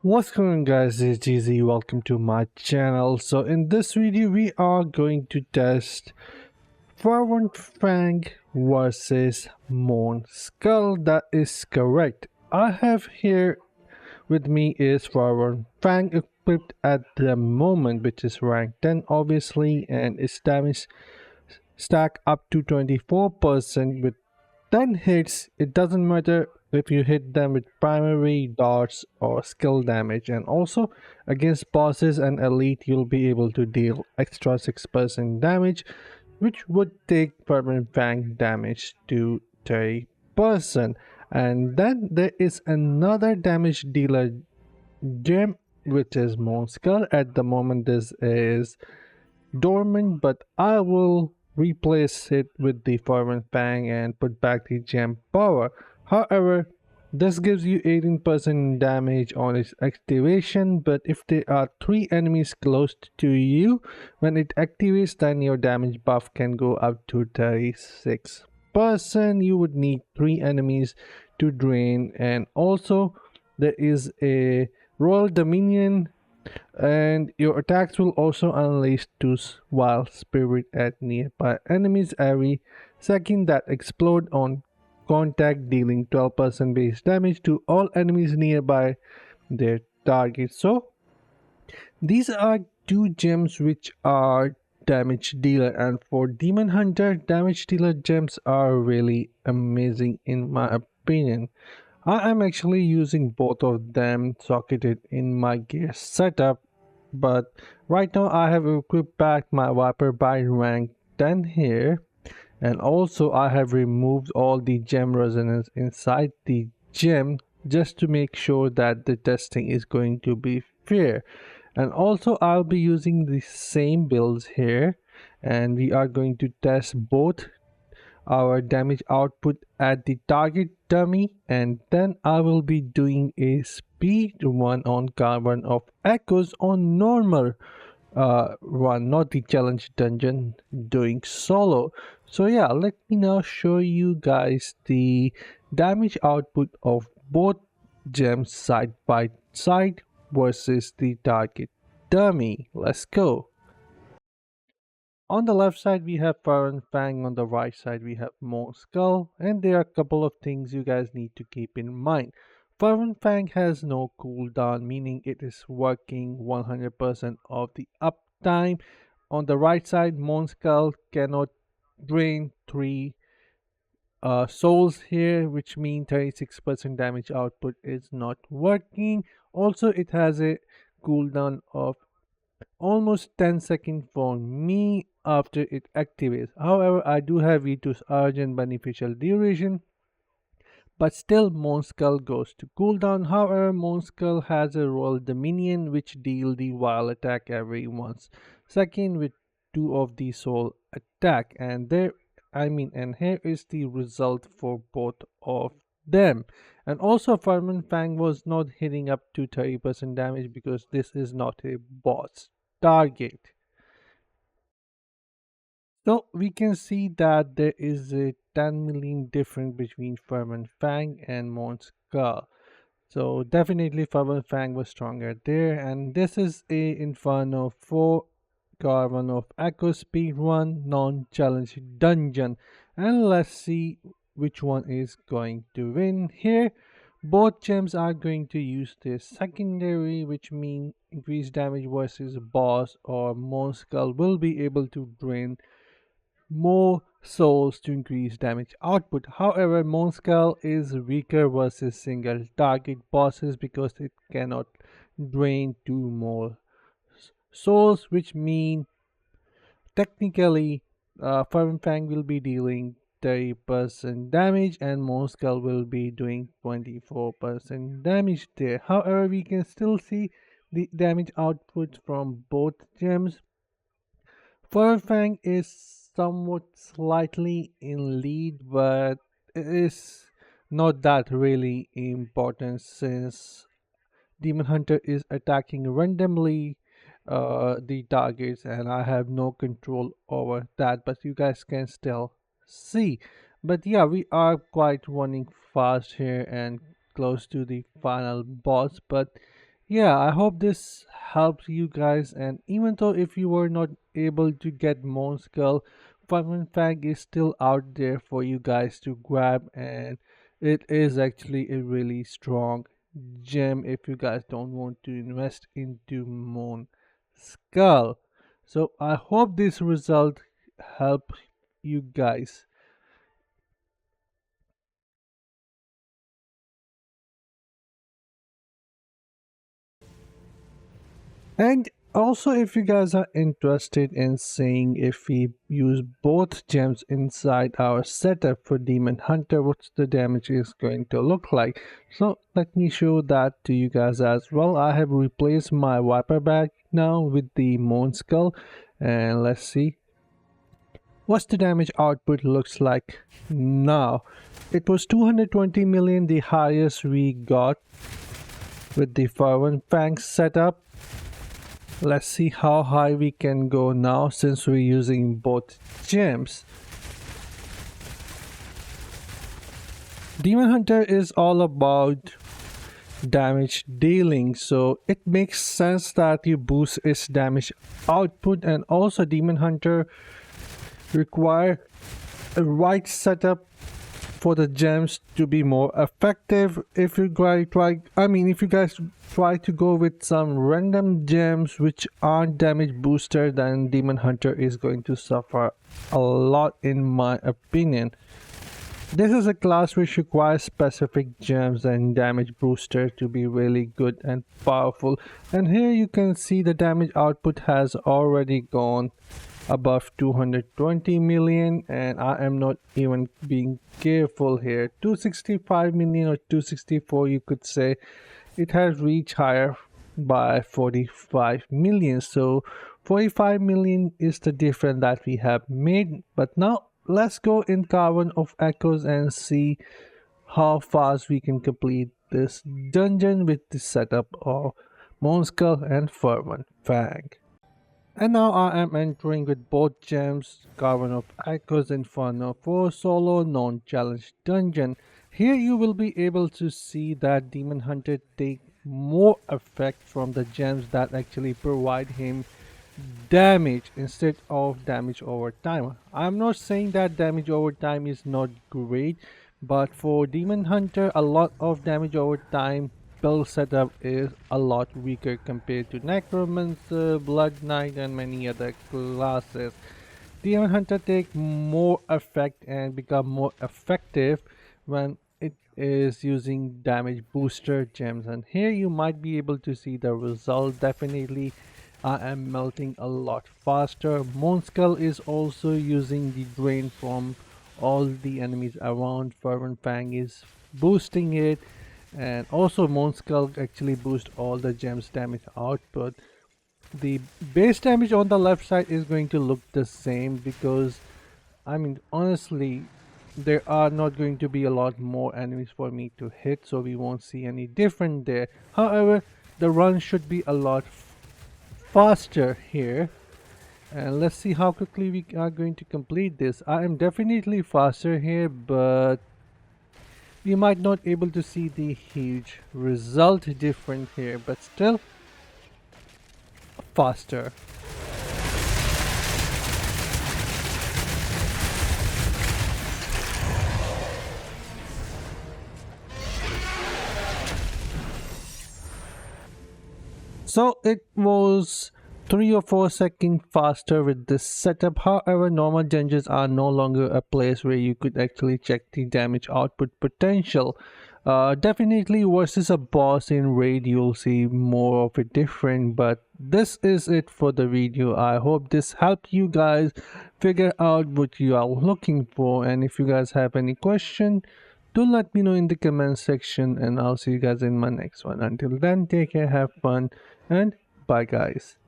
What's going on, guys? It's GZ. Welcome to my channel. So in this video we are going to test Fervent Fang versus Mourneskull. That is correct. I have here with me is Fervent Fang equipped at the moment, which is rank 10 obviously, and its damage stack up to 24% with 10 hits. It doesn't matter if you hit them with primary, darts, or skill damage. And also against bosses and elite, you'll be able to deal extra 6% damage, which would take permanent fang damage to 30%. And then there is another damage dealer gem, which is Mourneskull. At the moment this is dormant, but I will replace it with the Fervent Fang and put back the gem power. However, this gives you 18% damage on its activation, but if there are 3 enemies close to you when it activates, then your damage buff can go up to 36%. You would need 3 enemies to drain, and also there is a Royal Dominion, and your attacks will also unleash two wild spirit at nearby enemies every second that explode on contact, dealing 12% base damage to all enemies nearby their target. So these are two gems which are damage dealer, and for demon hunter, damage dealer gems are really amazing in my opinion. I am actually using both of them socketed in my gear setup, but right now I have equipped back my Viper by rank 10 here, and also I have removed all the gem resonance inside the gem just to make sure that the testing is going to be fair. And also I'll be using the same builds here, and we are going to test both our damage output at the target dummy, and then I will be doing a speed run on Cavern of Echoes on normal run, not the challenge dungeon, doing solo. So yeah, let me now show you guys the damage output of both gems side by side versus the target dummy. Let's go. On the left side we have Fervent Fang, on the right side we have Mourneskull, and there are a couple of things you guys need to keep in mind. Fervent Fang has no cooldown, meaning it is working 100% of the uptime. On the right side, Mourneskull cannot drain 3 souls here, which means 36% damage output is not working. Also, it has a cooldown of almost 10 seconds for me after it activates. However, I do have V2's urgent beneficial duration, but still Mourneskull goes to cooldown. However, Mourneskull has a Royal Dominion which deal the wild attack every 1 second with 2 of the soul attack, and and here is the result for both of them. And also Fervent Fang was not hitting up to 30% damage because this is not a boss target. So we can see that there is a 10 million difference between Fervent Fang and Mourneskull. So definitely Fervent Fang was stronger there, and this is a Inferno 4 Caravan of Echo Speed 1 non-challenge dungeon, and let's see which one is going to win here. Both gems are going to use this secondary, which means increased damage versus boss, or Mourneskull will be able to drain more souls to increase damage output. However, Mourneskull is weaker versus single target bosses because it cannot drain 2 more souls, which mean technically Fervent Fang will be dealing 30% damage and Mourneskull will be doing 24% damage there. However, we can still see the damage output from both gems. Fervent Fang is somewhat slightly in lead, but it is not that really important since Demon Hunter is attacking randomly the targets and I have no control over that, but you guys can still see. But yeah, we are quite running fast here and close to the final boss, but yeah, I hope this helps you guys. And even though if you were not able to get Mourneskull, Fervent Fang is still out there for you guys to grab, and it is actually a really strong gem if you guys don't want to invest into Mourneskull. So I hope this result help you guys. And also, if you guys are interested in seeing if we use both gems inside our setup for Demon Hunter, what the damage is going to look like. So let me show that to you guys as well. I have replaced my wiper bag now with the Mourneskull, and let's see what the damage output looks like now. It was 220 million, the highest we got with the Fervent Fang setup. Let's see how high we can go now since we're using both gems. Demon Hunter is all about damage dealing, so it makes sense that you boost its damage output, and also Demon Hunter require a right setup for the gems to be more effective. If you guys try to go with some random gems which aren't damage booster, then Demon Hunter is going to suffer a lot in my opinion. This is a class which requires specific gems and damage booster to be really good and powerful, and here you can see the damage output has already gone above 220 million, and I am not even being careful here. 265 million or 264 you could say. It has reached higher by 45 million, so 45 million is the difference that we have made. But now let's go in Cavern of Echoes and see how fast we can complete this dungeon with the setup of Mourneskull and Fervent Fang. And now I am entering with both gems, Cavern of Echoes Inferno for solo non-challenge dungeon. Here you will be able to see that Demon Hunter take more effect from the gems that actually provide him damage instead of damage over time. I'm not saying that damage over time is not great, but for Demon Hunter a lot of damage over time build setup is a lot weaker compared to Necromancer, Blood Knight and many other classes. Demon Hunter take more effect and become more effective when it is using damage booster gems, and here you might be able to see the result. Definitely I am melting a lot faster. Mourneskull is also using the drain from all the enemies around. Fervent Fang is boosting it, and also Mourneskull actually boosts all the gems damage output. The base damage on the left side is going to look the same because honestly there are not going to be a lot more enemies for me to hit, so we won't see any different there. However, the run should be a lot faster here, and let's see how quickly we are going to complete this. I am definitely faster here, but we might not able to see the huge result different here, but still faster. So it was 3 or 4 seconds faster with this setup. However, normal dungeons are no longer a place where you could actually check the damage output potential. Definitely versus a boss in raid you'll see more of it different, but this is it for the video. I hope this helped you guys figure out what you are looking for, and if you guys have any question, do let me know in the comment section, and I'll see you guys in my next one. Until then, take care, have fun, and bye guys.